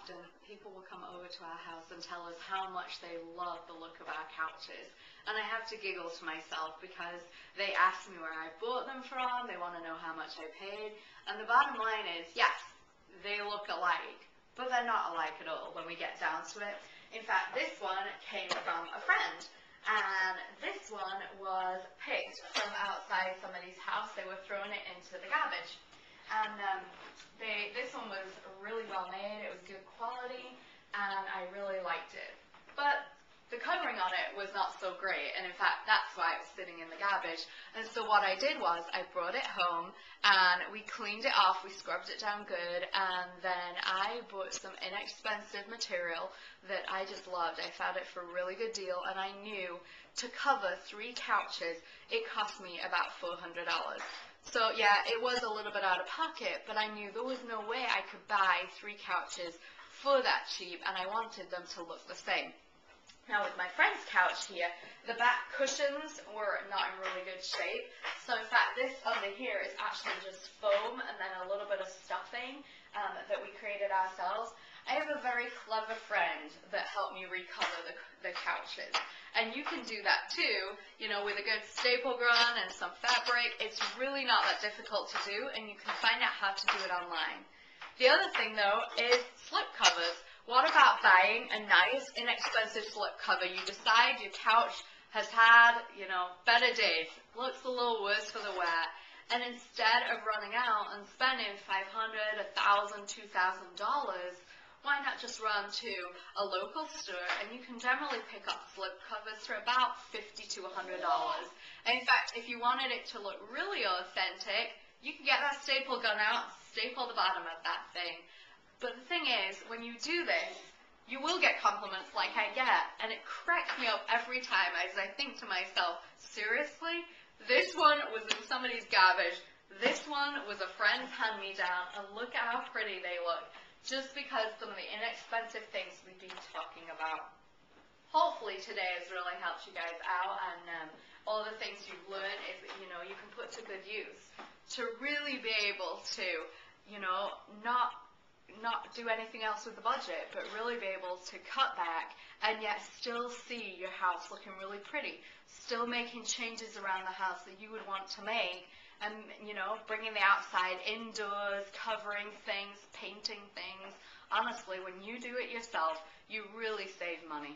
often people will come over to our house and tell us how much they love the look of our couches. And I have to giggle to myself because they ask me where I bought them from, they want to know how much I paid, and the bottom line is, yes, they look alike, but they're not alike at all when we get down to it. In fact, this one came from a friend, and this one was picked from outside somebody's house. They were throwing it into the garbage. And this one was really well made, it was good quality, and I really liked it. But the covering on it was not so great, and in fact that's why it was sitting in the garbage. And so what I did was I brought it home and we cleaned it off, we scrubbed it down good, and then I bought some inexpensive material that I just loved. I found it for a really good deal, and I knew to cover 3 couches it cost me about $400. So yeah, it was a little bit out of pocket, but I knew there was no way I could buy 3 couches for that cheap, and I wanted them to look the same. Now with my friend's couch here, the back cushions were not in really good shape. So in fact, this under here is actually just foam and then a little bit of stuffing that we created ourselves. I have a very clever friend that helped me recover the couches. And you can do that too, you know, with a good staple gun and some fabric. It's really not that difficult to do, and you can find out how to do it online. The other thing though is slip covers. What about buying a nice, inexpensive slip cover? You decide your couch has had, you know, better days, looks a little worse for the wear, and instead of running out and spending $500, $1,000, $2,000, why not just run to a local store, and you can generally pick up slip covers for about $50 to $100. And in fact, if you wanted it to look really authentic, you can get that staple gun out, staple the bottom of that thing. But the thing is, when you do this, you will get compliments like I get, and it cracks me up every time as I think to myself, seriously? This one was in somebody's garbage, this one was a friend's hand-me-down, and look at how pretty they look, just because some of the inexpensive things we've been talking about. Hopefully today has really helped you guys out, and all the things you've learned is, you know, you can put to good use to really be able to, you know, not do anything else with the budget, but really be able to cut back and yet still see your house looking really pretty, still making changes around the house that you would want to make, and, you know, bringing the outside indoors, covering things, painting things. Honestly, when you do it yourself, you really save money.